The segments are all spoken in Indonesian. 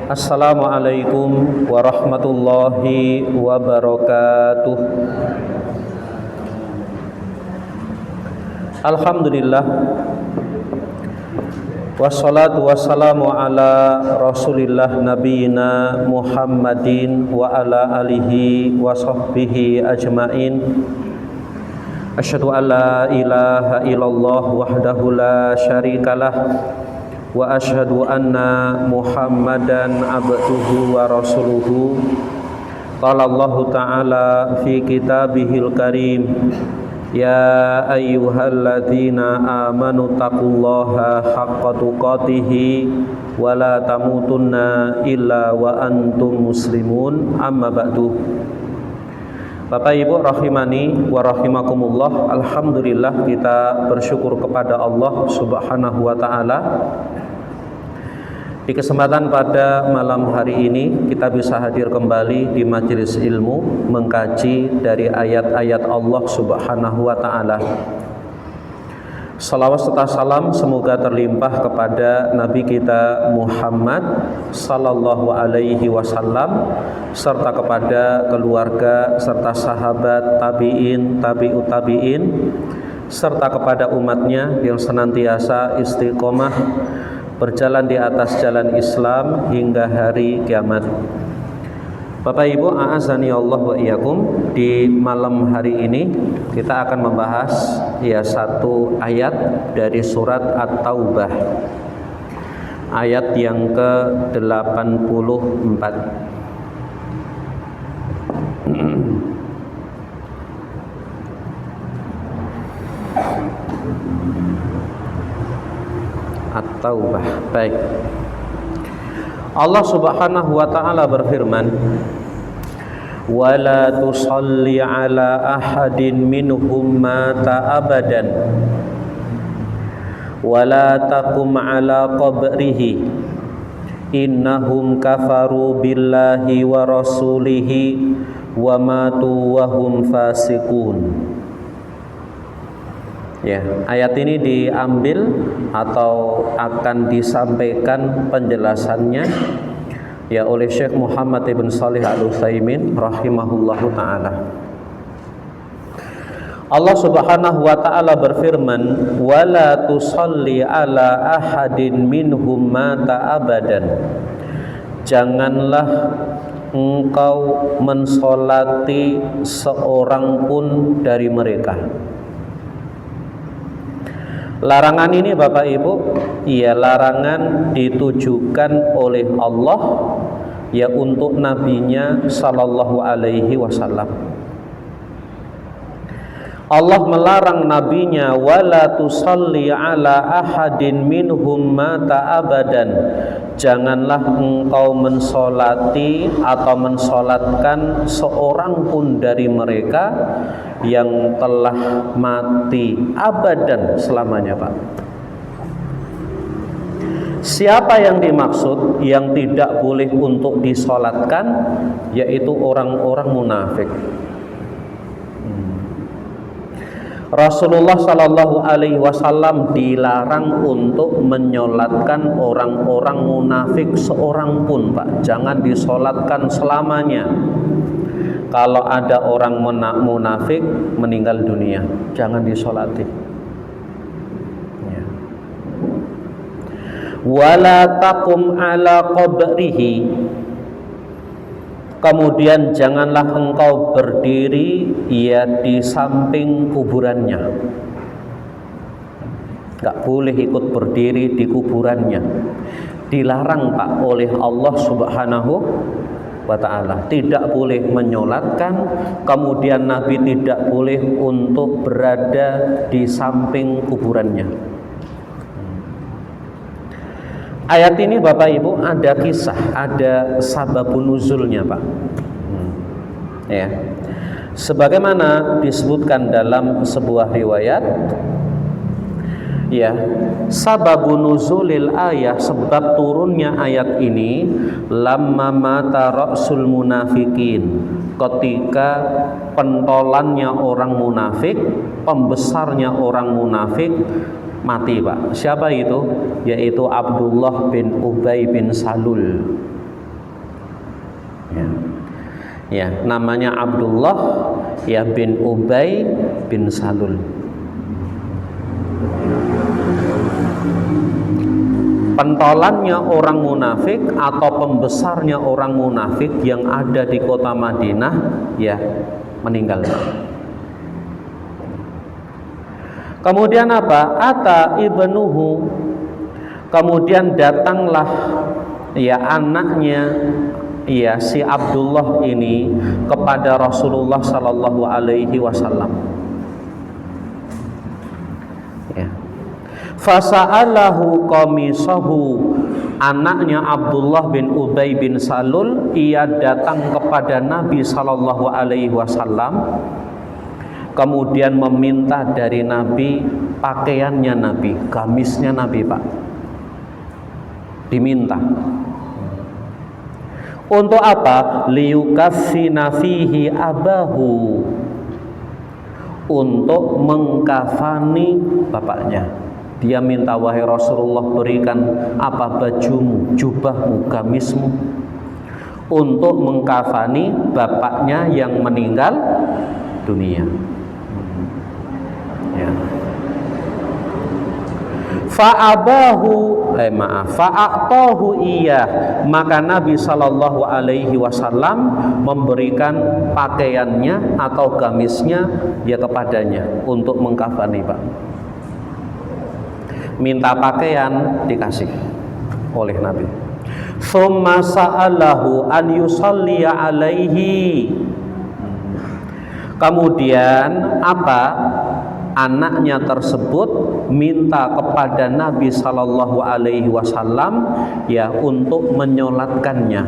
Assalamualaikum warahmatullahi wabarakatuh. Alhamdulillah, wassalatu wassalamu ala rasulillah nabiyina Muhammadin wa ala alihi wa sahbihi ajmain. Asyhadu an la ilaha illallah wahdahu la syarikalah wa asyhadu anna Muhammadan abduhu wa rasuluhu. Qala Allah ta'ala fi kitabihil karim, ya ayyuhalladzina amanu taqullaha haqqa tuqatih wa la tamutunna illa wa antum muslimun. Amma ba'du. Bapak Ibu rahimani wa rahimakumullah, alhamdulillah kita bersyukur kepada Allah Subhanahu wa taala. Di kesempatan pada malam hari ini kita bisa hadir kembali di majelis ilmu mengkaji dari ayat-ayat Allah Subhanahu wa taala. Salawat serta salam semoga terlimpah kepada Nabi kita Muhammad sallallahu alaihi wasallam serta kepada keluarga serta sahabat tabi'in, tabi'ut tabi'in serta kepada umatnya yang senantiasa istiqomah berjalan di atas jalan Islam hingga hari kiamat. Bapak Ibu, a'azani Allah wa iyyakum, di malam hari ini kita akan membahas satu ayat dari surat At-Taubah, ayat yang ke-84. At-Taubah. Baik. Allah Subhanahu wa taala berfirman, "Wala tusalli ala ahadin minhum mata abadan wala taqum ala qabrihi innahum kafaru billahi wa rasulihi wa matu wa hum fasiqun." Ya, ayat ini diambil atau akan disampaikan penjelasannya oleh Syekh Muhammad ibn Shalih Al-Utsaimin rahimahullahu taala. Allah Subhanahu wa taala berfirman, "Wala tusalli ala ahadin minhum mata abadan." Janganlah engkau mensolati seorang pun dari mereka. Larangan ini Bapak Ibu, larangan ditujukan oleh Allah untuk nabinya sallallahu alaihi wasallam. Allah melarang nabinya, wala tusalli ala ahadin minhum mata abadan. Janganlah engkau mensolati atau mensolatkan seorang pun dari mereka yang telah mati abadan selamanya, Pak. Siapa yang dimaksud yang tidak boleh untuk disolatkan? Yaitu orang-orang munafik. Rasulullah Shallallahu Alaihi Wasallam dilarang untuk menyolatkan orang-orang munafik seorang pun, Pak. Jangan disolatkan selamanya. Kalau ada orang munafik meninggal dunia, jangan disolati. Wala taqum ala qabrihi. Kemudian janganlah engkau berdiri di samping kuburannya. Gak boleh ikut berdiri di kuburannya. Dilarang, Pak, oleh Allah Subhanahu wa ta'ala. Tidak boleh menyolatkan. Kemudian Nabi tidak boleh untuk berada di samping kuburannya. Ayat ini Bapak Ibu ada kisah, ada sababun nuzulnya, Pak. Sebagaimana disebutkan dalam sebuah riwayat, sababun nuzulil ayat, sebab turunnya ayat ini, lamma mata ra'sul munafikin, ketika pentolannya orang munafik, pembesarnya orang munafik mati, Pak. Siapa itu? Yaitu Abdullah bin Ubay bin Salul. Ya. Ya, namanya Abdullah ya bin Ubay bin Salul. Pentolannya orang munafik atau pembesarnya orang munafik yang ada di kota Madinah ya meninggal. Kemudian apa? Ata ibnuhu, kemudian datanglah ya anaknya ya si Abdullah ini kepada Rasulullah sallallahu alaihi wasallam. Ya. Fasa'alahu qamisahu, anaknya Abdullah bin Ubay bin Salul, ia datang kepada Nabi sallallahu alaihi wasallam, kemudian meminta dari Nabi pakaiannya Nabi, gamisnya Nabi, Pak. Diminta. Untuk apa? Liyukaffina fihi abahu, untuk mengkafani bapaknya. Dia minta, wahai Rasulullah, berikan apa bajumu, jubahmu, gamismu, untuk mengkafani bapaknya yang meninggal dunia. Ya. Fa'atahu iyah, maka Nabi sallallahu alaihi wasallam memberikan pakaiannya atau gamisnya ya kepadanya untuk mengkafani, Pak. Minta pakaian dikasih oleh Nabi. Tsumma sa'alahu an yusalliya alaihi, kemudian apa? Anaknya tersebut minta kepada Nabi sallallahu alaihi wasallam ya untuk menyolatkannya.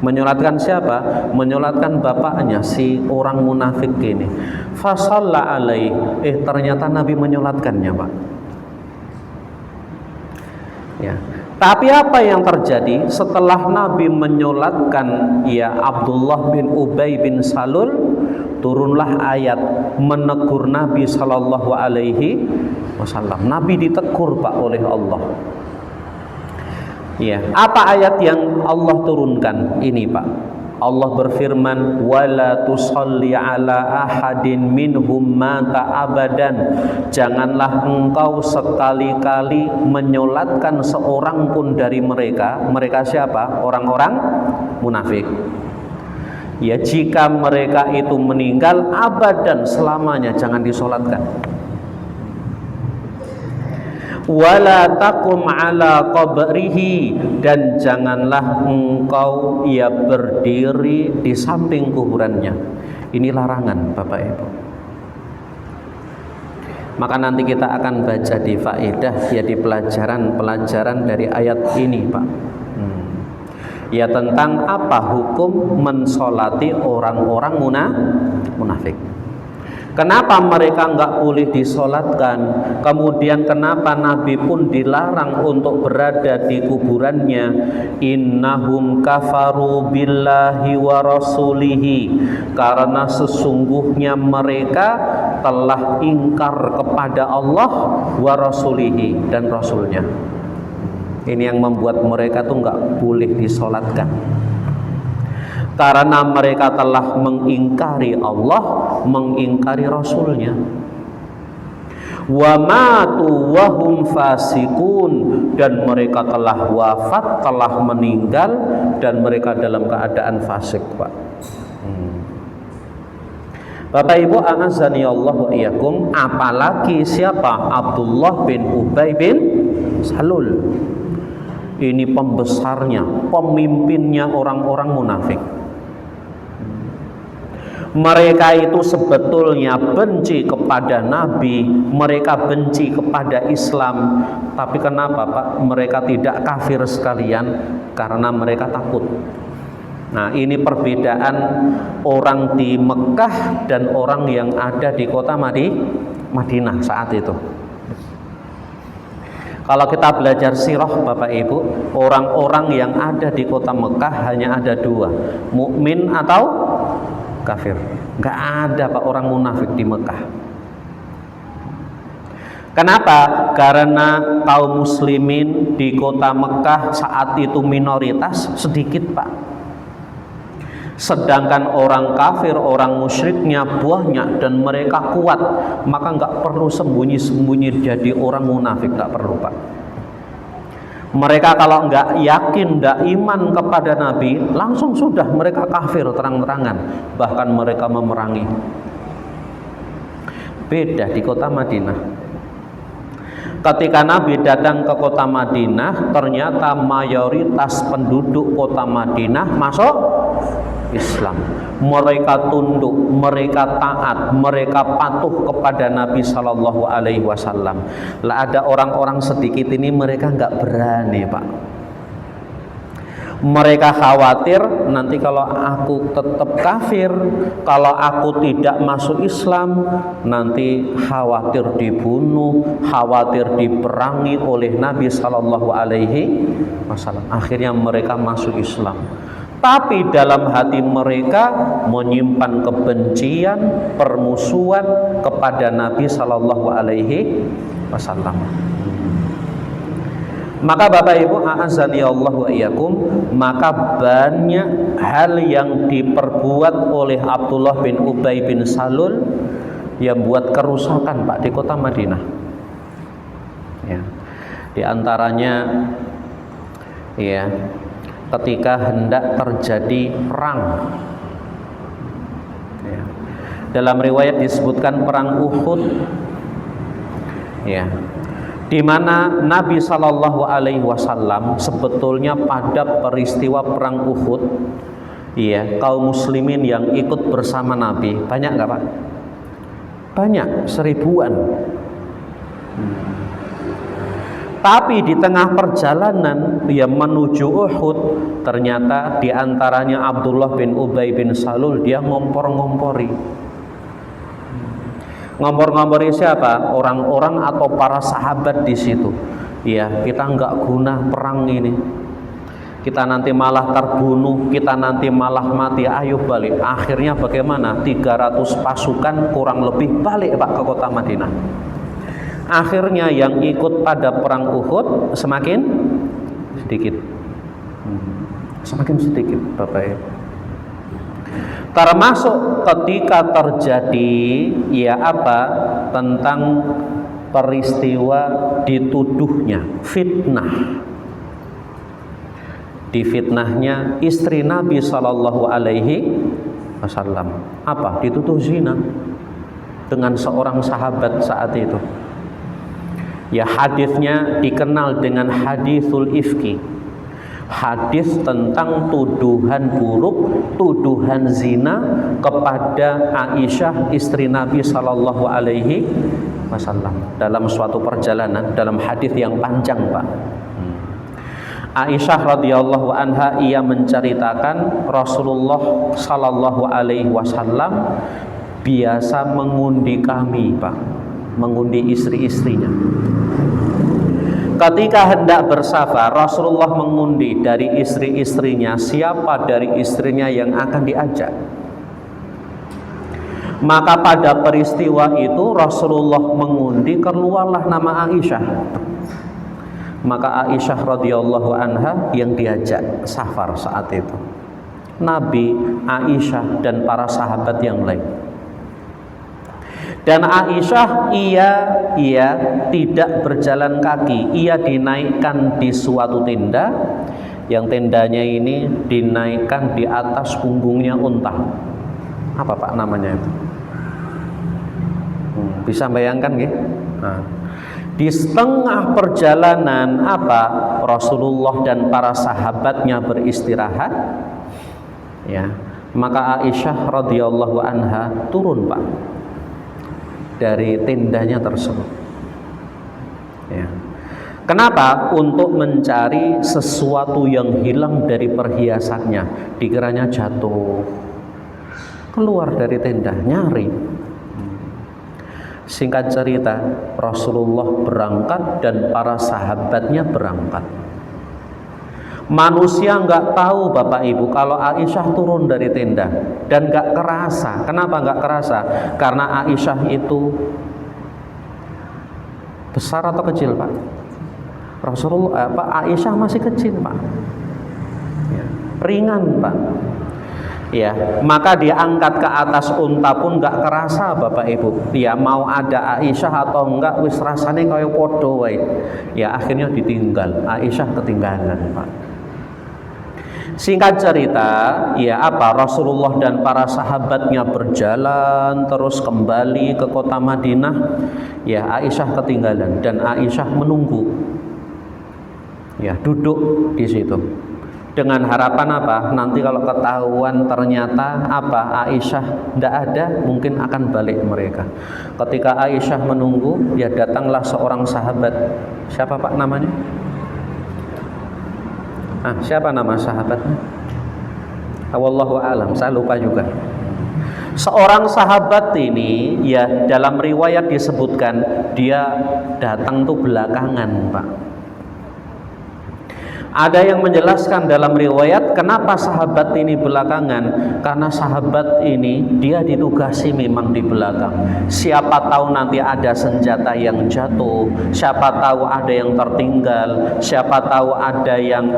Menyolatkan siapa? Menyolatkan bapaknya, si orang munafik ini. Fasalla alaih, ternyata Nabi menyolatkannya, Pak. Ya. Tapi apa yang terjadi setelah Nabi menyolatkan ya Abdullah bin Ubay bin Salul? Turunlah ayat menegur Nabi sallallahu alaihi wasallam. Nabi ditegur, Pak, oleh Allah. Ya, apa ayat yang Allah turunkan ini, Pak? Allah berfirman, wala tusalli ala ahadin minhum mata abadan, janganlah engkau sekali-kali menyolatkan seorang pun dari mereka. Mereka siapa? Orang-orang munafik. Ya, jika mereka itu meninggal abadan, selamanya jangan disolatkan. Wala taqum ala qabrihi, dan janganlah engkau ia berdiri di samping kuburannya. Ini larangan, Bapak Ibu. Maka nanti kita akan baca di faedah ya, di pelajaran dari ayat ini, Pak. Ya, tentang apa hukum mensolati orang-orang munafik. Kenapa mereka enggak boleh disolatkan? Kemudian kenapa Nabi pun dilarang untuk berada di kuburannya? Innahum kafaru billahi wa rasulihi, karena sesungguhnya mereka telah ingkar kepada Allah wa rasulihi, dan rasulnya. Ini yang membuat mereka tuh enggak boleh disolatkan, karena mereka telah mengingkari Allah, mengingkari Rasulnya. Wa matu wa hum fasikun, dan mereka telah wafat, telah meninggal, dan mereka dalam keadaan fasik, Pak. Bapak Ibu, a'azzani Allah wa iyyakum, apalagi siapa? Abdullah bin Ubay bin Salul. Ini pembesarnya, pemimpinnya orang-orang munafik. Mereka itu sebetulnya benci kepada Nabi, mereka benci kepada Islam. Tapi kenapa, Pak? Mereka tidak kafir sekalian, karena mereka takut. Nah, ini perbedaan orang di Mekah dan orang yang ada di kota Madinah saat itu. Kalau kita belajar sirah, Bapak Ibu, orang-orang yang ada di kota Mekah hanya ada dua, mukmin atau kafir. Nggak ada, Pak, orang munafik di Mekah. Kenapa? Karena kaum muslimin di kota Mekah saat itu minoritas, sedikit Pak. Sedangkan orang kafir, orang musyriknya banyak dan mereka kuat, maka nggak perlu sembunyi-sembunyi jadi orang munafik, nggak perlu Pak. Mereka kalau nggak yakin, nggak iman kepada Nabi, langsung sudah mereka kafir terang-terangan, bahkan mereka memerangi. Beda di kota Madinah. Ketika Nabi datang ke kota Madinah, ternyata mayoritas penduduk kota Madinah masuk Islam. Mereka tunduk, mereka taat, mereka patuh kepada Nabi Shallallahu Alaihi Wasallam. Lah ada orang-orang sedikit ini mereka nggak berani Pak. Mereka khawatir nanti kalau aku tetap kafir, kalau aku tidak masuk Islam, nanti khawatir dibunuh, khawatir diperangi oleh Nabi Shallallahu Alaihi Wasallam. Akhirnya mereka masuk Islam. Tapi dalam hati mereka menyimpan kebencian, permusuhan kepada Nabi Shallallahu Alaihi Wasallam. Maka Bapak Ibu, a'azzani Allah wa iyyakum, maka banyak hal yang diperbuat oleh Abdullah bin Ubay bin Salul yang buat kerusakan Pak di kota Madinah. Ya. Di antaranya ya, ketika hendak terjadi perang. Ya. Dalam riwayat disebutkan perang Uhud. Ya. Di mana Nabi Shallallahu Alaihi Wasallam sebetulnya pada peristiwa perang Uhud, ya, kaum muslimin yang ikut bersama Nabi banyak nggak Pak? Banyak, seribuan. Tapi di tengah perjalanan dia menuju Uhud, ternyata di antaranya Abdullah bin Ubay bin Salul, dia ngompor-ngompori. Ngompor-ngompori siapa? Orang-orang atau para sahabat di situ. Ya, kita nggak guna perang ini. Kita nanti malah terbunuh, kita nanti malah mati. Ayo balik. Akhirnya bagaimana? 300 pasukan kurang lebih balik Pak ke kota Madinah. Akhirnya yang ikut pada perang Uhud semakin sedikit. Semakin sedikit Bapak Ibu. Termasuk ketika terjadi ya apa tentang peristiwa dituduhnya fitnah, difitnahnya istri Nabi Shallallahu Alaihi Wasallam. Apa? Dituduh zina dengan seorang sahabat saat itu. Ya, hadisnya dikenal dengan hadisul ifki. Hadis tentang tuduhan buruk, tuduhan zina kepada Aisyah istri Nabi Shallallahu Alaihi Wasallam dalam suatu perjalanan, dalam hadis yang panjang Pak. Aisyah radhiyallahu anha ia menceritakan Rasulullah Shallallahu Alaihi Wasallam biasa mengundi kami Pak, mengundi istri-istrinya. Ketika hendak bersafar, Rasulullah mengundi dari istri-istrinya siapa dari istrinya yang akan diajak. Maka pada peristiwa itu Rasulullah mengundi, keluarlah nama Aisyah. Maka Aisyah radhiyallahu anha yang diajak safar saat itu. Nabi, Aisyah dan para sahabat yang lain. Dan Aisyah ia tidak berjalan kaki, ia dinaikkan di suatu tenda, yang tendanya ini dinaikkan di atas punggungnya unta. Apa Pak namanya itu? Bisa bayangkan nggih? Nah, di setengah perjalanan apa Rasulullah dan para sahabatnya beristirahat, ya, maka Aisyah radhiyallahu anha turun Pak dari tendanya tersebut. Ya. Kenapa? Untuk mencari sesuatu yang hilang dari perhiasannya. Dikiranya jatuh. Keluar dari tenda, nyari. Singkat cerita, Rasulullah berangkat dan para sahabatnya berangkat. Manusia nggak tahu Bapak Ibu kalau Aisyah turun dari tenda dan nggak kerasa. Kenapa nggak kerasa? Karena Aisyah itu Besar atau kecil, Pak? Aisyah masih kecil, Pak. Ya, ringan, Pak. Ya, maka diangkat ke atas unta pun nggak kerasa, Bapak Ibu. Ya, mau ada Aisyah atau enggak, wis rasane kaya podo wae. Ya, akhirnya ditinggal. Aisyah ketinggalan, Pak. Singkat cerita, ya Rasulullah dan para sahabatnya berjalan terus kembali ke kota Madinah. Ya, Aisyah ketinggalan dan Aisyah menunggu. Ya, duduk di situ. Dengan harapan apa? Nanti kalau ketahuan ternyata Aisyah tidak ada, mungkin akan balik mereka. Ketika Aisyah menunggu, ya datanglah seorang sahabat. Siapa Pak namanya? Siapa nama sahabatnya? Wallahu a'lam, saya lupa juga. Seorang sahabat ini, ya dalam riwayat disebutkan dia datang tuh belakangan, Pak. Ada yang menjelaskan dalam riwayat kenapa sahabat ini belakangan, karena sahabat ini dia ditugasi memang di belakang. Siapa tahu nanti ada senjata yang jatuh, siapa tahu ada yang tertinggal, siapa tahu ada yang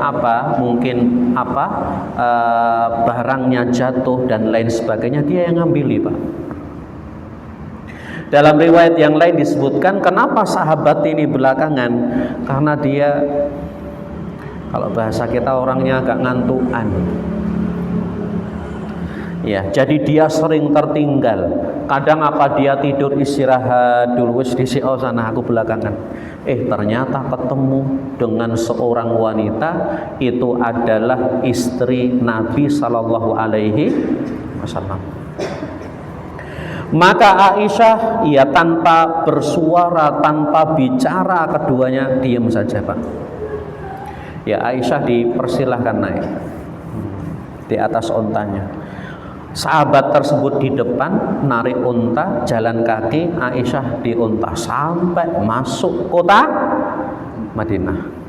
barangnya jatuh dan lain sebagainya, dia yang ngambil, Pak. Dalam riwayat yang lain disebutkan kenapa sahabat ini belakangan, karena dia, kalau bahasa kita, orangnya agak ngantukan. Ya, jadi dia sering tertinggal. Kadang dia tidur istirahat dulu, wis di sana aku belakangan. Ternyata ketemu dengan seorang wanita, itu adalah istri Nabi Sallallahu Alaihi Wasallam. Maka Aisyah, ya tanpa bersuara, tanpa bicara, keduanya diam saja, Pak. Ya, Aisyah dipersilahkan naik di atas untanya. Sahabat tersebut di depan narik unta, jalan kaki, Aisyah di unta sampai masuk kota Madinah.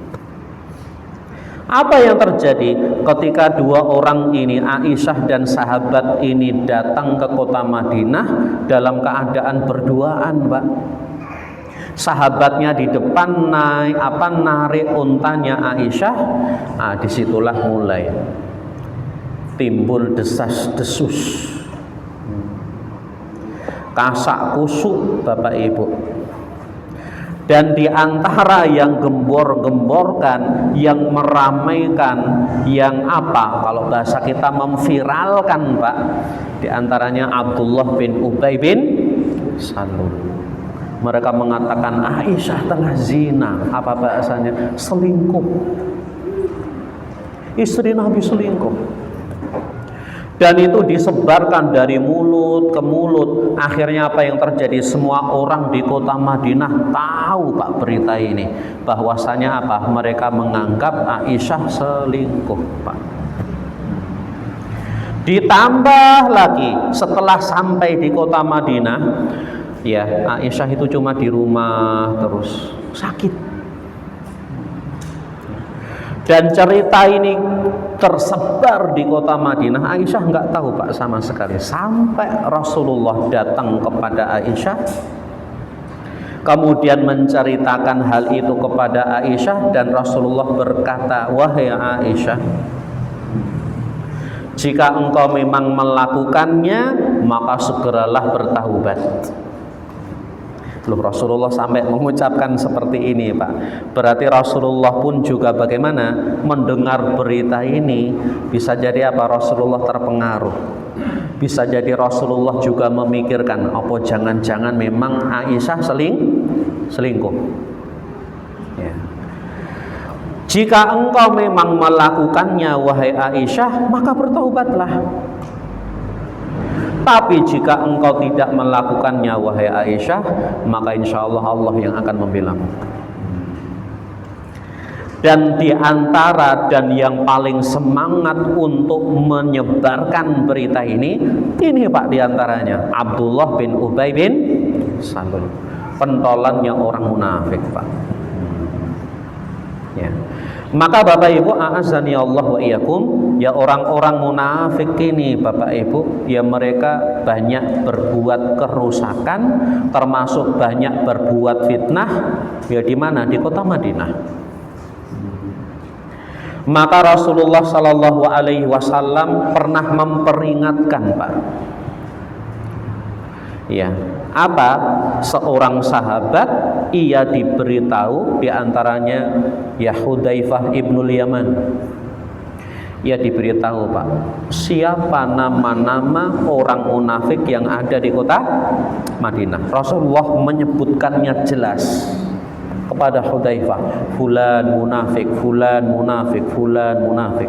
Apa yang terjadi ketika dua orang ini, Aisyah dan sahabat ini, datang ke kota Madinah dalam keadaan berduaan, Pak? Sahabatnya di depan narik untanya Aisyah. Disitulah mulai timbul desas-desus, kasak kusuk, Bapak Ibu. Dan di antara yang gembor-gemborkan, yang meramaikan, yang kalau bahasa kita memviralkan, Pak, di antaranya Abdullah bin Ubay bin Salul. Mereka mengatakan Aisyah tengah zina. Apa bahasanya? Selingkuh. Istri Nabi selingkuh. Dan itu disebarkan dari mulut ke mulut. Akhirnya apa yang terjadi? Semua orang di kota Madinah tahu, Pak, berita ini. Bahwasanya mereka menganggap Aisyah selingkuh, Pak. Ditambah lagi setelah sampai di kota Madinah, ya Aisyah itu cuma di rumah terus, sakit. Dan cerita ini tersebar di kota Madinah. Aisyah nggak tahu, Pak, sama sekali. Sampai Rasulullah datang kepada Aisyah, kemudian menceritakan hal itu kepada Aisyah, dan Rasulullah berkata, wahai Aisyah, jika engkau memang melakukannya, maka segeralah bertaubat. Rasulullah sampai mengucapkan seperti ini, Pak. Berarti Rasulullah pun juga bagaimana mendengar berita ini. Bisa jadi Rasulullah terpengaruh. Bisa jadi Rasulullah juga memikirkan, apa jangan-jangan memang Aisyah selingkuh. Ya. Jika engkau memang melakukannya, wahai Aisyah, maka bertaubatlah. Tapi jika engkau tidak melakukannya, wahai Aisyah, maka insya Allah Allah yang akan membelamu. Dan di antara dan yang paling semangat untuk menyebarkan berita ini Pak, di antaranya Abdullah bin Ubay bin Salul, pentolannya orang munafik, Pak. Ya. Maka Bapak Ibu, a'azzani Allah wa iyyakum, ya orang-orang munafik ini Bapak Ibu, ya mereka banyak berbuat kerusakan, termasuk banyak berbuat fitnah, ya di mana? Di kota Madinah. Maka Rasulullah Shallallahu Alaihi Wasallam pernah memperingatkan, Pak. Ya, apa? Seorang sahabat ia diberitahu, diantaranya ya Hudzaifah ibnul Yaman. Ia diberitahu, Pak, siapa nama-nama orang munafik yang ada di kota Madinah. Rasulullah menyebutkannya jelas kepada Hudzaifah, fulan munafik, fulan munafik, fulan munafik.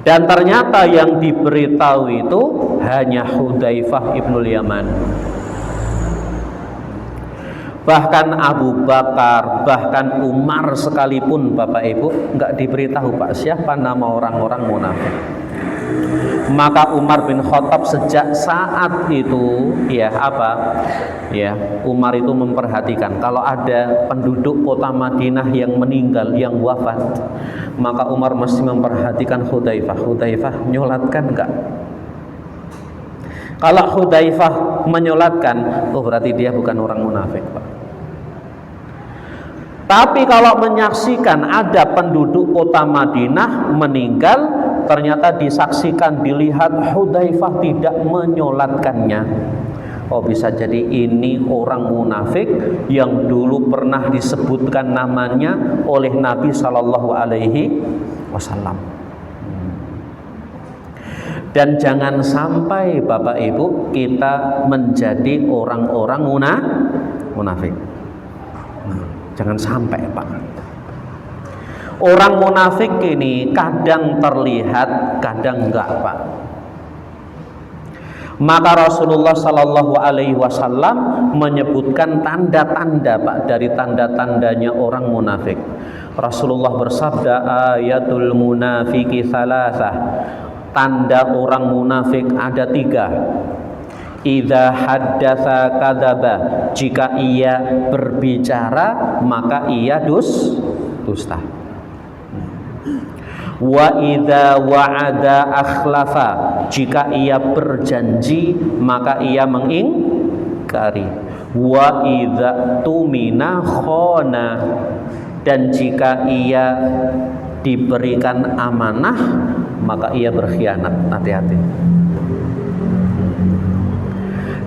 Dan ternyata yang diberitahu itu hanya Hudzaifah ibnul Yaman. Bahkan Abu Bakar, bahkan Umar sekalipun Bapak Ibu nggak diberitahu, Pak, siapa nama orang-orang munafik. Maka Umar bin Khattab sejak saat itu Umar itu memperhatikan kalau ada penduduk kota Madinah yang meninggal, yang wafat, maka Umar mesti memperhatikan Hudzaifah nyolatkan enggak. Kalau Hudzaifah menyolatkan, oh berarti dia bukan orang munafik, Pak. Tapi kalau menyaksikan ada penduduk kota Madinah meninggal, ternyata disaksikan, dilihat Hudzaifah tidak menyolatkannya, oh bisa jadi ini orang munafik yang dulu pernah disebutkan namanya oleh Nabi Shallallahu Alaihi Wasallam. Dan jangan sampai Bapak Ibu kita menjadi orang-orang munafik. Jangan sampai, Pak. Orang munafik ini kadang terlihat, kadang enggak, Pak. Maka Rasulullah Shallallahu Alaihi Wasallam menyebutkan tanda-tanda, Pak, dari tanda-tandanya orang munafik. Rasulullah bersabda, ayatul munafiki salasah. Tanda orang munafik ada 3. Idza haddatsa kadzaba, jika ia berbicara maka ia dusta. Wa idza wa'ada akhlafa, jika ia berjanji maka ia mengingkari. Wa idza tumina khana, dan jika ia diberikan amanah maka ia berkhianat. Hati-hati.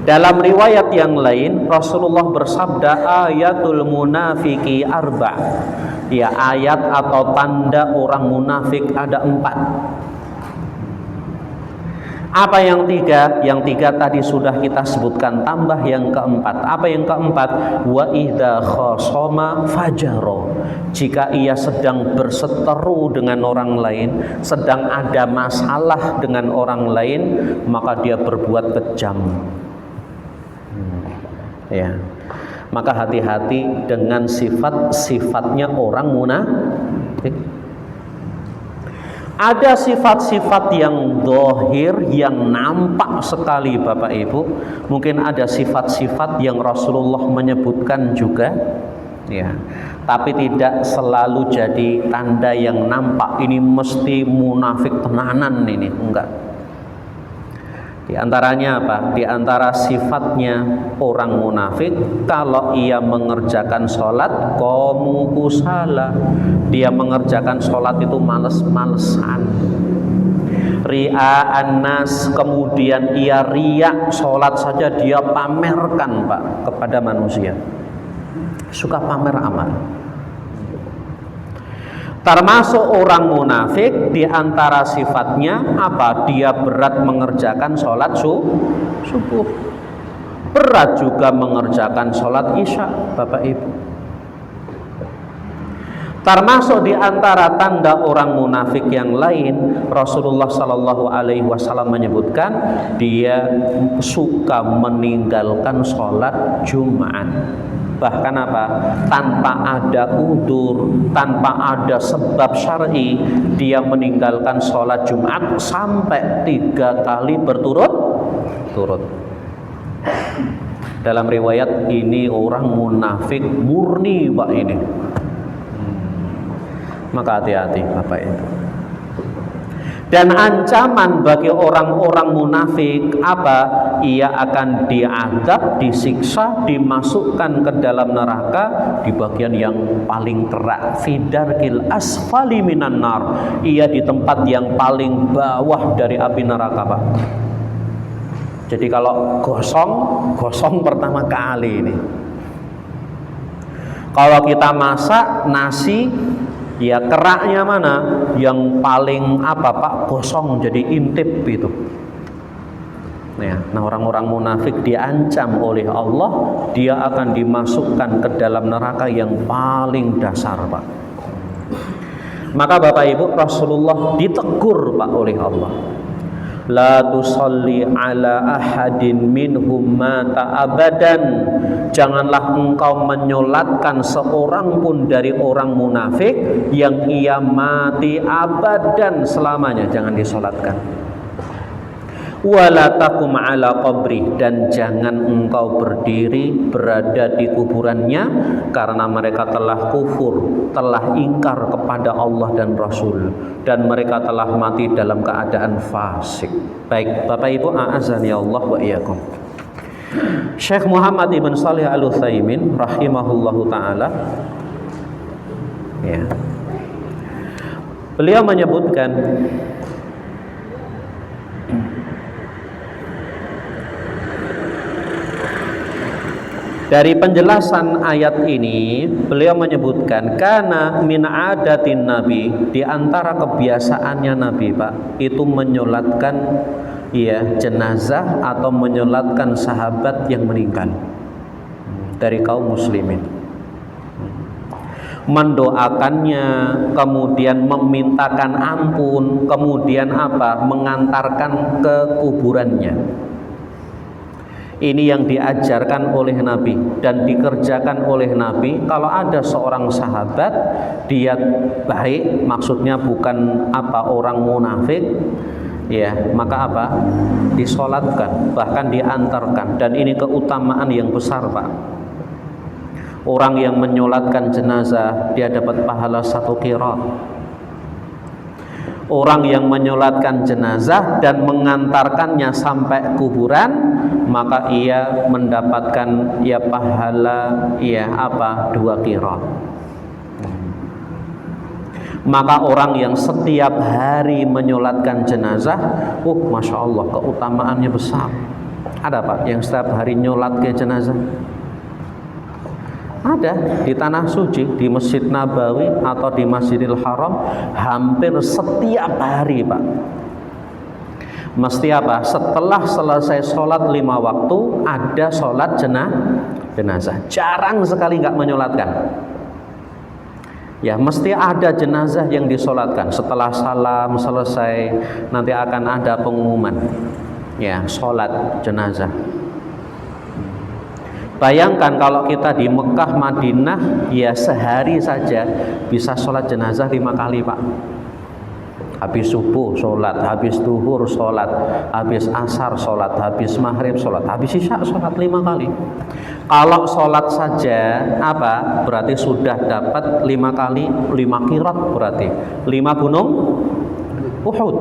Dalam riwayat yang lain Rasulullah bersabda, ayatul munafiki arba'. Ya, ayat atau tanda orang munafik ada 4. Apa yang 3? Yang 3 tadi sudah kita sebutkan, tambah yang keempat. Apa yang keempat? Wa idza khasama fajaro, jika ia sedang berseteru dengan orang lain, sedang ada masalah dengan orang lain, maka dia berbuat kejam. Ya, maka hati-hati dengan sifat-sifatnya orang munafik. Ada sifat-sifat yang zahir, yang nampak sekali Bapak Ibu. Mungkin ada sifat-sifat yang Rasulullah menyebutkan juga, ya, tapi tidak selalu jadi tanda yang nampak. Ini mesti munafik tenanan ini, enggak. Di antaranya apa? Di antara sifatnya orang munafik, kalau ia mengerjakan sholat qamu kusala, dia mengerjakan sholat itu males-malesan. Ria'an nas, kemudian ia riak, sholat saja dia pamerkan, Pak, kepada manusia. Suka pamer amal. Termasuk orang munafik, di antara sifatnya apa? Dia berat mengerjakan sholat subuh, berat juga mengerjakan sholat isya, Bapak Ibu. Termasuk di antara tanda orang munafik yang lain, Rasulullah Shallallahu Alaihi Wasallam menyebutkan dia suka meninggalkan sholat Jumat. Bahkan apa? Tanpa ada udzur, tanpa ada sebab syar'i, dia meninggalkan sholat Jumat sampai 3 kali berturut-turut. Dalam riwayat ini orang munafik murni Pak ini. Maka hati-hati Bapak itu. Dan ancaman bagi orang-orang munafik apa? Ia akan diazab, disiksa, dimasukkan ke dalam neraka di bagian yang paling terak, fidarkil asfali minan nar. Ia di tempat yang paling bawah dari api neraka, Pak. Jadi kalau gosong pertama kali ini. Kalau kita masak nasi, ya keraknya mana yang paling apa Pak, gosong, jadi intip itu. Nah orang-orang munafik diancam oleh Allah, dia akan dimasukkan ke dalam neraka yang paling dasar Pak. Maka Bapak Ibu, Rasulullah ditegur Pak oleh Allah, la tusalli ala ahadin minhum mata abadan. Janganlah engkau menyolatkan seorang pun dari orang munafik yang ia mati abadan, selamanya jangan disolatkan. Wala taqum ala qabri, dan jangan engkau berdiri berada di kuburannya, karena mereka telah kufur, telah ingkar kepada Allah dan Rasul, dan mereka telah mati dalam keadaan fasik. Baik Bapak Ibu, a'azani Allah wa iyyakum. Syekh Muhammad ibn Shalih Al-Utsaimin rahimahullahu taala, ya, beliau menyebutkan dari penjelasan ayat ini, beliau menyebutkan karena min adatin Nabi, di antara kebiasaannya Nabi Pak, itu menyolatkan ya jenazah atau menyolatkan sahabat yang meninggal dari kaum muslimin, mendoakannya, kemudian memintakan ampun, kemudian apa, mengantarkan ke kuburannya. Ini yang diajarkan oleh Nabi dan dikerjakan oleh Nabi. Kalau ada seorang sahabat dia baik, maksudnya bukan apa orang munafik, ya maka apa, disolatkan, bahkan diantarkan. Dan ini keutamaan yang besar Pak. Orang yang menyolatkan jenazah dia dapat pahala 1 qiraat. Orang yang menyolatkan jenazah dan mengantarkannya sampai kuburan, maka ia mendapatkan ya pahala ya apa 2 qiraat. Maka orang yang setiap hari menyolatkan jenazah, masya Allah keutamaannya besar. Ada Pak yang setiap hari nyolat ke jenazah? Ada di tanah suci, di Masjid Nabawi atau di Masjidil Haram, hampir setiap hari Pak. Mesti apa? Setelah selesai sholat 5 waktu, ada sholat jenazah. Jarang sekali nggak menyolatkan. Ya mesti ada jenazah yang disolatkan. Setelah salam selesai, nanti akan ada pengumuman, ya sholat jenazah. Bayangkan kalau kita di Mekah, Madinah, ya sehari saja bisa sholat jenazah 5 kali Pak. Habis subuh sholat, habis duhur sholat, habis asar sholat, habis maghrib sholat, habis isya sholat 5 kali. Kalau sholat saja apa? Berarti sudah dapat 5 kali 5 qiraat, berarti 5 gunung Uhud.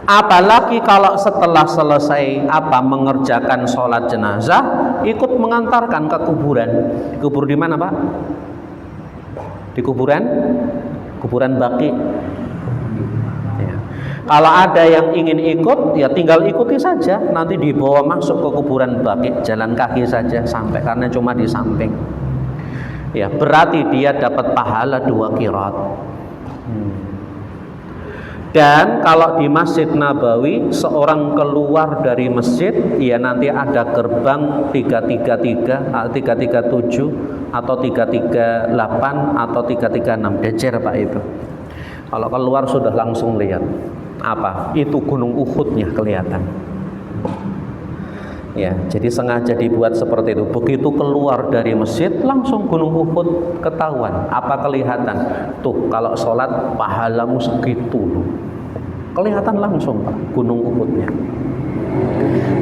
Apalagi kalau setelah selesai apa mengerjakan sholat jenazah, ikut mengantarkan ke kuburan. Dikubur di mana Pak? Di kuburan Baqi. Ya. Kalau ada yang ingin ikut, ya tinggal ikuti saja. Nanti dibawa masuk ke kuburan Baqi, jalan kaki saja sampai, karena cuma di samping. Ya berarti dia dapat pahala 2 qiraat. Dan kalau di Masjid Nabawi, seorang keluar dari masjid, ya nanti ada gerbang 333, 337 atau 338 atau 336, decer Pak itu. Kalau keluar sudah langsung lihat apa? Itu gunung Uhudnya kelihatan. Ya, jadi sengaja dibuat seperti itu. Begitu keluar dari masjid, langsung gunung Uhud ketahuan. Apa kelihatan? Tuh, kalau sholat pahalamu segitu loh. Kelihatan langsung Pak, gunung Uhudnya.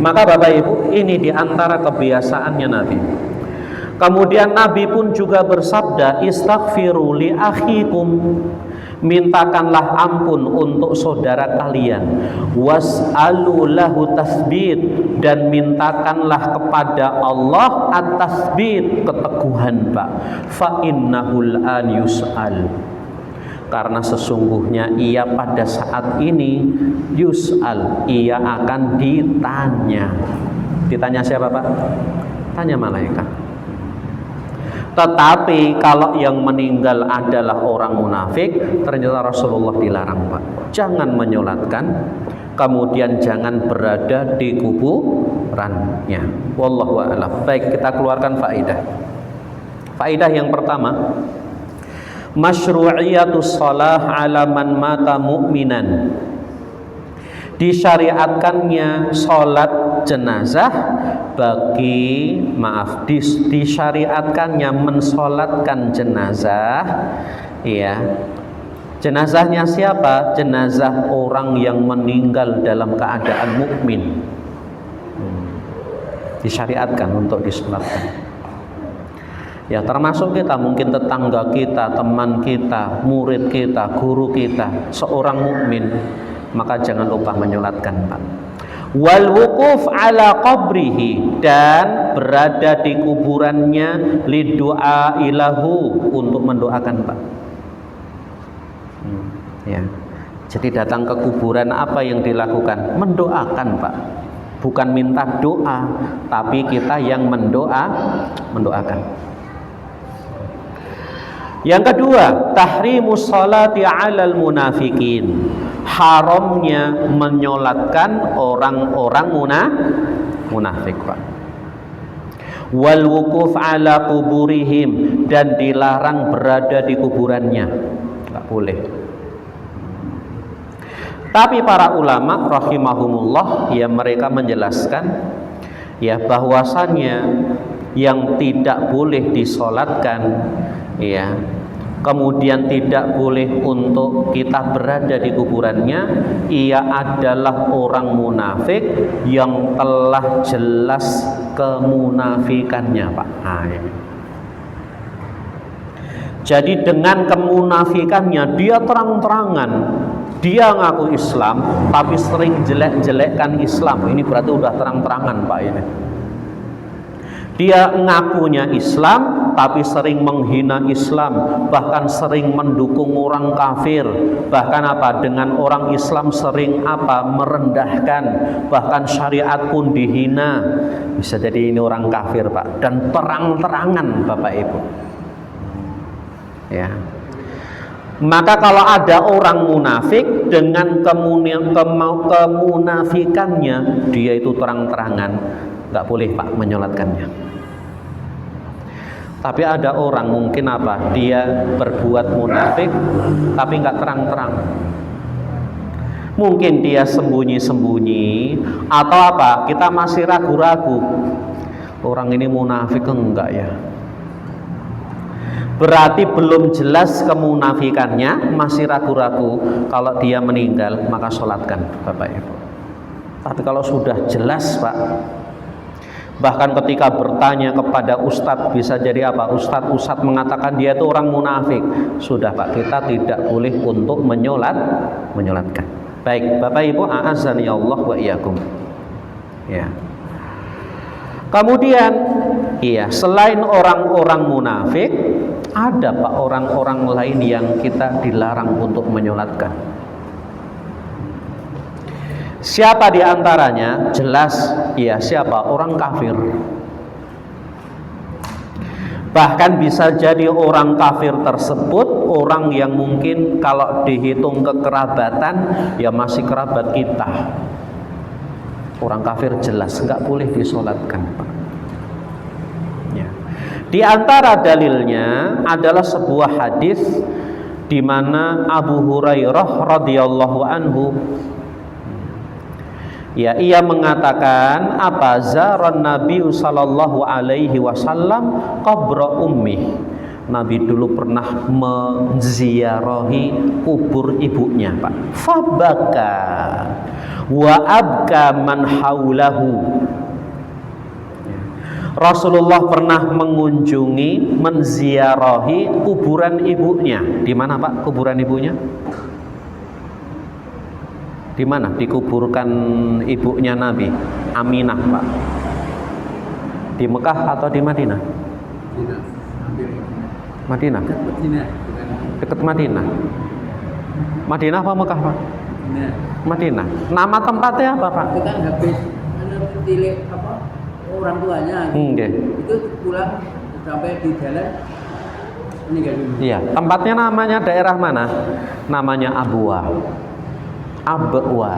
Maka Bapak Ibu, ini diantara kebiasaannya Nabi. Kemudian Nabi pun juga bersabda, istaghfiru li akhikum, mintakanlah ampun untuk saudara kalian, was'alu lahu tasbit, dan mintakanlah kepada Allah at-tasbit, keteguhan Pak. Fa innahul an yus'al, karena sesungguhnya ia pada saat ini yus'al, ia akan ditanya. Ditanya siapa Pak? Tanya malaikat. Tetapi kalau yang meninggal adalah orang munafik, ternyata Rasulullah dilarang Pak. Jangan menyolatkan, kemudian jangan berada di kuburannya. Wallahu a'lam. Baik, kita keluarkan faedah. Faedah yang pertama, masyru'iyatus shalah ala man mata mu'minan. Disyariatkannya sholat jenazah bagi disyariatkannya mensolatkan jenazah, ya. Jenazahnya siapa? Jenazah orang yang meninggal dalam keadaan mukmin. Disyariatkan untuk disolatkan. Ya, termasuk kita, mungkin tetangga kita, teman kita, murid kita, guru kita, seorang mukmin, maka jangan lupa menyolatkan Pak. Wal wukuf ala qabrihi, dan berada di kuburannya, lidu'a ilahu, untuk mendoakan Pak. Ya. Jadi datang ke kuburan, apa yang dilakukan? Mendoakan Pak. Bukan minta doa, tapi kita yang mendoakan. Yang kedua, tahrimus sholati 'alal munafikin. Haramnya menyolatkan orang-orang munafik Pak. Wal wukuf ala kuburihim, dan dilarang berada di kuburannya. Enggak boleh. Tapi para ulama rahimahumullah, ya, mereka menjelaskan, ya, bahwasannya yang tidak boleh disolatkan, ya, kemudian tidak boleh untuk kita berada di kuburannya, ia adalah orang munafik yang telah jelas kemunafikannya Pak. Jadi dengan kemunafikannya, dia terang-terangan, dia ngaku Islam tapi sering jelek-jelekkan Islam. Ini berarti udah terang-terangan Pak ini. Dia ngakunya Islam tapi sering menghina Islam, bahkan sering mendukung orang kafir, bahkan apa, dengan orang Islam sering apa, merendahkan, bahkan syariat pun dihina. Bisa jadi ini orang kafir Pak, dan terang-terangan Bapak Ibu. Ya. Maka kalau ada orang munafik dengan kemunafikannya, dia itu terang-terangan, nggak boleh Pak menyolatkannya. Tapi ada orang mungkin apa, dia berbuat munafik tapi nggak terang-terang. Mungkin dia sembunyi-sembunyi, atau apa, kita masih ragu-ragu, orang ini munafik enggak ya. Berarti belum jelas kemunafikannya, masih ragu-ragu. Kalau dia meninggal, maka sholatkan Bapak Ibu. Tapi kalau sudah jelas Pak, bahkan ketika bertanya kepada ustadz, bisa jadi apa, ustadz mengatakan dia itu orang munafik, sudah Pak, kita tidak boleh untuk menyolatkan. Baik Bapak Ibu, a'azzani Allah wa iyyakum. Ya. Kemudian, iya, selain orang-orang munafik, ada Pak orang-orang lain yang kita dilarang untuk menyolatkan. Siapa di antaranya? Jelas, ya, siapa? Orang kafir. Bahkan bisa jadi orang kafir tersebut orang yang mungkin kalau dihitung kekerabatan, ya masih kerabat kita. Orang kafir jelas nggak boleh disolatkan Pak. Ya. Di antara dalilnya adalah sebuah hadis di mana Abu Hurairah radhiyallahu anhu, ya, ia mengatakan, apa, zaron Nabi sallallahu alaihi wasallam qabra ummi. Nabi dulu pernah menziarahi kubur ibunya Pak. Fabaka, wa abka man haulahu. Rasulullah pernah mengunjungi, menziarahi kuburan ibunya. Di mana Pak kuburan ibunya? Di mana dikuburkan ibunya Nabi? Aminah Pak. Di Mekah atau di Madinah? Madinah. Dekat Madinah. Madinah apa Mekah Pak? Madinah. Nama tempatnya apa Pak? Itu kan habis tilik apa orang tuanya. Okay. Itu pulang sampai di jalan meninggal dunia. Iya. Tempatnya namanya daerah mana? Namanya Abwa. Abwa.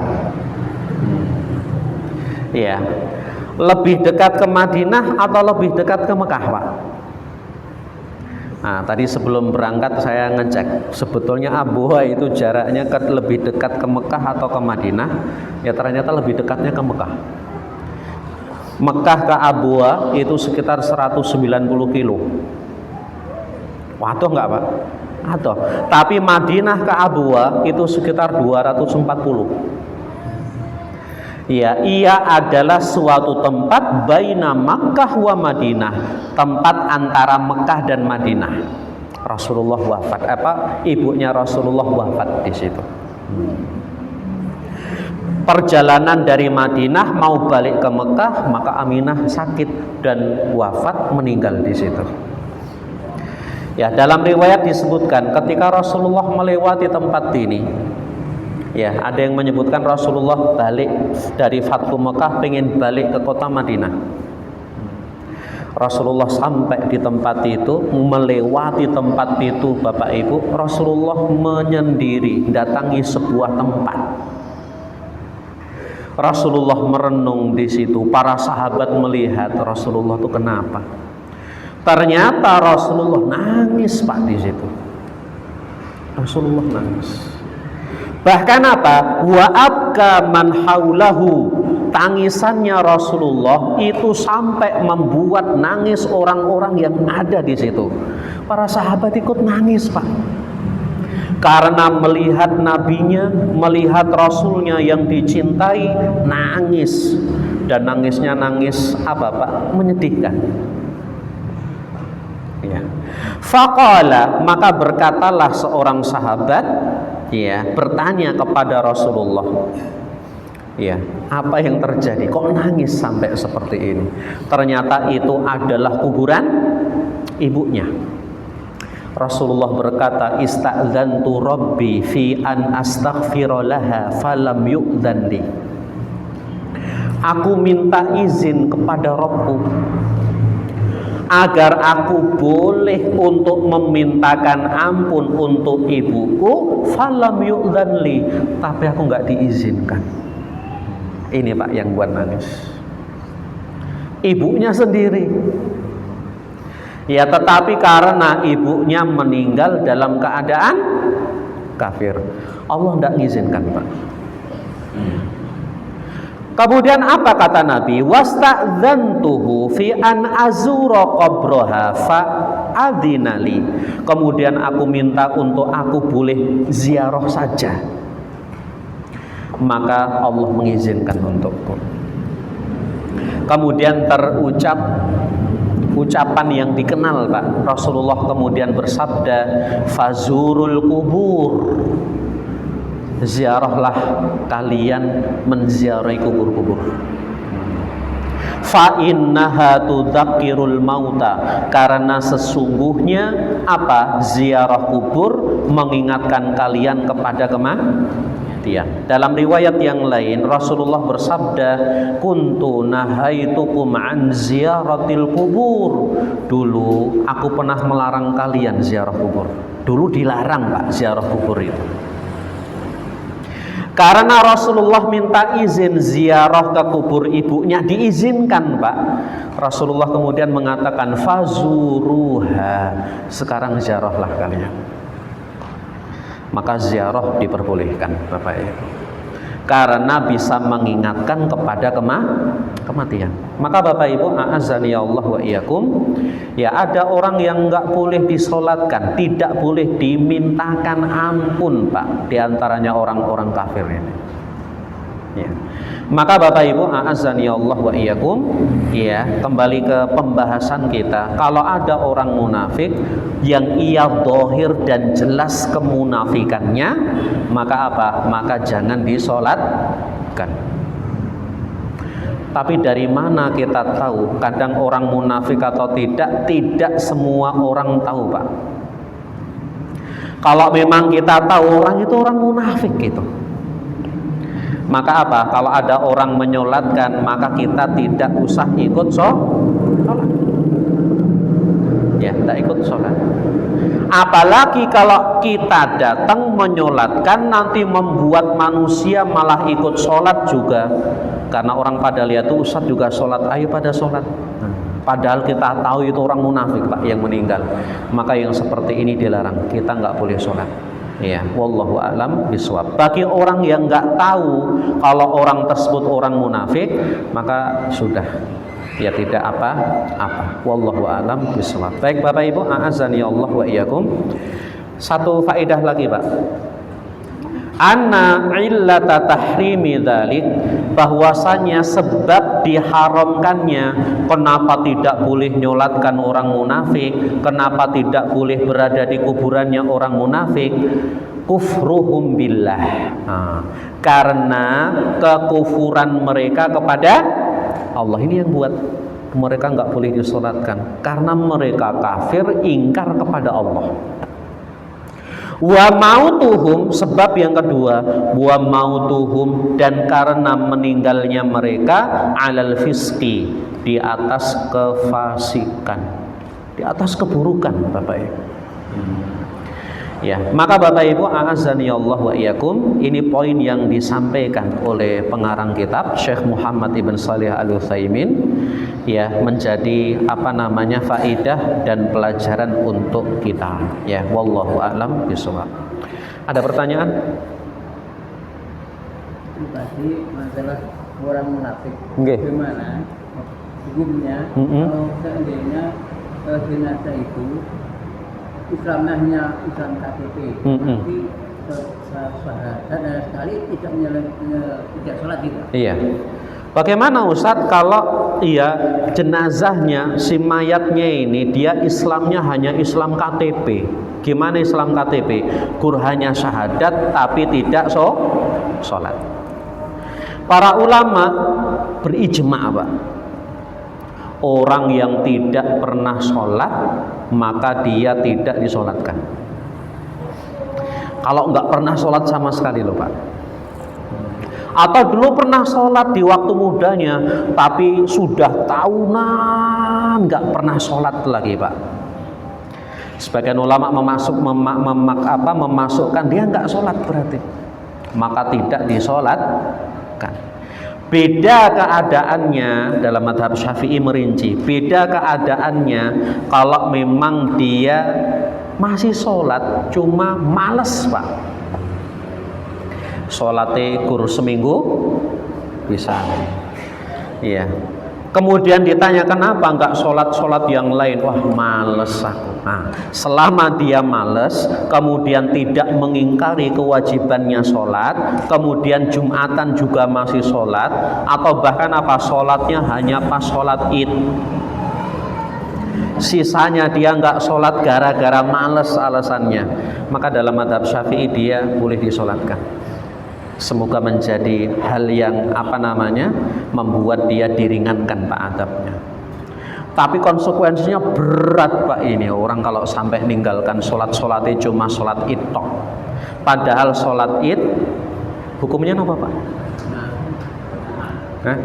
Iya. Lebih dekat ke Madinah atau lebih dekat ke Mekah Pak? Nah, tadi sebelum berangkat saya ngecek, sebetulnya Abwa itu jaraknya lebih dekat ke Mekah atau ke Madinah? Ya ternyata lebih dekatnya ke Mekah. Mekah ke Abwa itu sekitar 190 kilo. Waduh enggak Pak? Waduh. Tapi Madinah ke Abwa itu sekitar 240. Ya, ia adalah suatu tempat baina Makkah wa Madinah, tempat antara Mekah dan Madinah. Rasulullah wafat, ibunya Rasulullah wafat di situ. Perjalanan dari Madinah mau balik ke Mekah, maka Aminah sakit dan wafat, meninggal di situ. Ya, dalam riwayat disebutkan ketika Rasulullah melewati tempat ini, ya, ada yang menyebutkan Rasulullah balik dari Fathu Mekah pengen balik ke kota Madinah. Rasulullah sampai di tempat itu, melewati tempat itu Bapak Ibu, Rasulullah menyendiri datangi sebuah tempat. Rasulullah merenung di situ, para sahabat melihat Rasulullah itu kenapa? Ternyata Rasulullah nangis Pak di situ. Rasulullah nangis. Bahkan apa? Wa abka man haulahu. Tangisannya Rasulullah itu sampai membuat nangis orang-orang yang ada di situ. Para sahabat ikut nangis Pak. Karena melihat nabinya, melihat rasulnya yang dicintai, nangis. Dan nangisnya nangis apa Pak? Menyedihkan. Ya. Faqala, maka berkatalah seorang sahabat, ya, bertanya kepada Rasulullah, ya, apa yang terjadi? Kok nangis sampai seperti ini? Ternyata itu adalah kuburan ibunya. Rasulullah berkata, ista'dzantu rabbi fi an astaghfira laha falam yu'dzan li. Aku minta izin kepada Rabbku agar aku boleh untuk memintakan ampun untuk ibuku, falam yu'dzan li, tapi aku nggak diizinkan. Ini Pak yang buat nangis. Ibunya sendiri. Ya, tetapi karena ibunya meninggal dalam keadaan kafir, Allah tidak mengizinkan Pak. Kemudian apa kata Nabi? Wasta'dzantuhu fi an azura qabraha fa adzinali. Kemudian aku minta untuk aku boleh ziarah saja. Maka Allah mengizinkan untukku. Kemudian terucap ucapan yang dikenal Pak. Rasulullah kemudian bersabda, fazurul kubur. Ziarahlah kalian menziarahi kubur-kubur. Fa innaha tudzakirul mauta, karena sesungguhnya apa? Ziarah kubur mengingatkan kalian kepada kematian. Dalam riwayat yang lain Rasulullah bersabda, kuntu nahaitukum an ziyaratil kubur. Dulu aku pernah melarang kalian ziarah kubur. Dulu dilarang Pak ziarah kubur itu. Karena Rasulullah minta izin ziarah ke kubur ibunya, diizinkan Pak. Rasulullah kemudian mengatakan fazuruha, sekarang ziarahlah kalian. Maka ziarah diperbolehkan Bapak Ibu, karena bisa mengingatkan kepada kematian. Maka Bapak Ibu, a'azzani Allah wa iyyakum, ya, ada orang yang enggak boleh disolatkan, tidak boleh dimintakan ampun Pak, diantaranya orang-orang kafir ini. Ya. Maka Bapak Ibu, a'azzani Allah wa iyyakum, ya, kembali ke pembahasan kita. Kalau ada orang munafik yang ia zahir dan jelas kemunafikannya, maka apa? Maka jangan disolatkan. Tapi dari mana kita tahu kadang orang munafik atau tidak? Tidak semua orang tahu, Pak. Kalau memang kita tahu orang itu orang munafik gitu, maka apa? Kalau ada orang menyolatkan, maka kita tidak usah ikut sholat. Ya, tidak ikut sholat. Apalagi kalau kita datang menyolatkan, nanti membuat manusia malah ikut sholat juga. Karena orang pada lihat tuh Ustadz juga sholat, ayo pada sholat. Padahal kita tahu itu orang munafik, Pak, yang meninggal. Maka yang seperti ini dilarang. Kita nggak boleh sholat. Ya, wallahu a'lam bishawab. Bagi orang yang nggak tahu kalau orang tersebut orang munafik, maka sudah, ya tidak apa-apa. Wallahu a'lam bishawab. Baik Bapak Ibu, a'azzani Allah wa iyyakum. Satu faedah lagi, Pak. Anna illata tahrimi dzalik, bahwasanya sebab diharamkannya, kenapa tidak boleh nyolatkan orang munafik, kenapa tidak boleh berada di kuburannya orang munafik, kufruhum billah. Karena kekufuran mereka kepada Allah. Ini yang buat mereka nggak boleh disolatkan, karena mereka kafir, ingkar kepada Allah. Wa mautuhum, sebab yang kedua, wa mautuhum, dan karena meninggalnya mereka alal fiski, di atas kefasikan, di atas keburukan, Bapak Ibu. Ya, maka Bapak Ibu, a'azzani Allah wa iyyakum, ini poin yang disampaikan oleh pengarang kitab Syekh Muhammad Ibn Shalih Al-Utsaimin, ya, menjadi faidah dan pelajaran untuk kita. Ya, wallahu a'lam bishawab. Ada pertanyaan? Tadi masalah orang munafik. Okay. Bagaimana hukumnya kalau seandainya jenazah itu Islamnya hanya Islam KTP, tapi sahadat sekali tidak sholat juga. Iya. Bagaimana Ustadz kalau jenazahnya, si mayatnya ini dia Islamnya hanya Islam KTP? Gimana Islam KTP? Hanya syahadat tapi tidak sholat. Para ulama berijma, Pak. Orang yang tidak pernah sholat, maka dia tidak disolatkan. Kalau nggak pernah sholat sama sekali loh, Pak. Atau dulu pernah sholat di waktu mudanya, tapi sudah tahunan nggak pernah sholat lagi, Pak. Sebagian ulama memasukkan dia nggak sholat berarti, maka tidak disolatkan. Beda keadaannya dalam mazhab Syafi'i merinci. Beda keadaannya kalau memang dia masih sholat, cuma males, Pak. Sholatnya kur seminggu bisa. Iya. Kemudian ditanya kenapa enggak sholat yang lain? Wah, males aku. Nah, selama dia males, kemudian tidak mengingkari kewajibannya sholat, kemudian Jumatan juga masih sholat, atau bahkan sholatnya hanya pas sholat Id, sisanya dia enggak sholat gara-gara males alasannya, maka dalam mazhab Syafi'i dia boleh disolatkan. Semoga menjadi hal yang membuat dia diringankan, Pak, adabnya. Tapi konsekuensinya berat, Pak, ini orang kalau sampai meninggalkan sholatnya cuma sholat Id tok. Padahal sholat Id hukumnya apa, Pak?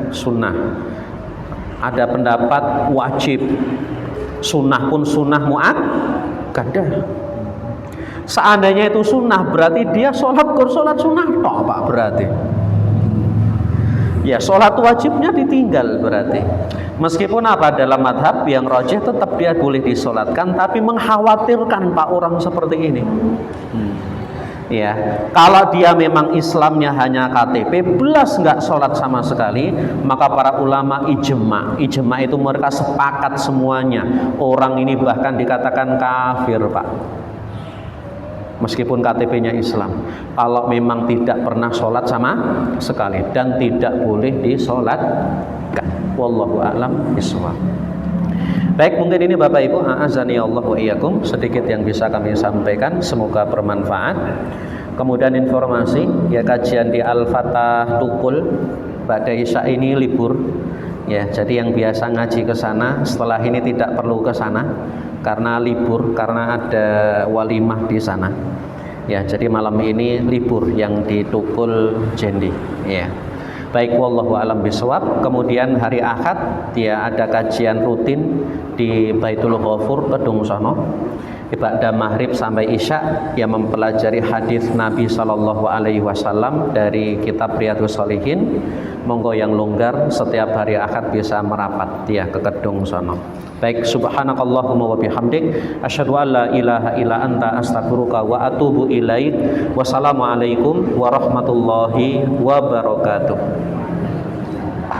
Sunnah. Ada pendapat wajib, sunnah pun sunnah muakkadah. Seandainya itu sunnah, berarti dia sholat sunnah toh, Pak, berarti. Ya, sholat wajibnya ditinggal berarti. Meskipun dalam madhab yang rajih tetap dia boleh disolatkan, tapi mengkhawatirkan, Pak, orang seperti ini. Ya, kalau dia memang Islamnya hanya KTP, belas nggak sholat sama sekali, maka para ulama ijma itu mereka sepakat semuanya. Orang ini bahkan dikatakan kafir, Pak. meskipun KTP-nya Islam. Kalau memang tidak pernah sholat sama sekali dan tidak boleh disolatkan. Wallahu a'lam bishawab. Baik, mungkin ini Bapak Ibu, a'azani Allah wa iyyakum, sedikit yang bisa kami sampaikan, semoga bermanfaat. Kemudian informasi, ya kajian di Al-Fatah Tukul Ba'da Isya ini libur. Ya, jadi yang biasa ngaji ke sana setelah ini tidak perlu ke sana karena libur, karena ada walimah di sana. Ya, jadi malam ini libur yang di Tukul Jendi. Ya. Baik, wallahu alam bisawab. Kemudian hari Ahad dia ada kajian rutin di Baitul Ghafur Kedung Sono. Ibadah maghrib sampai isya yang mempelajari hadis Nabi Sallallahu Alaihi Wasallam dari kitab Riyadhus Shalihin. Monggo yang longgar setiap hari Ahad bisa merapat dia ke Kedung Sono. Baik, subhanakallahumma wa bihamdik asyhadu an la ilaha illa anta astaghfiruka wa atubu ilaik. Wassalamualaikum warahmatullahi wabarakatuh.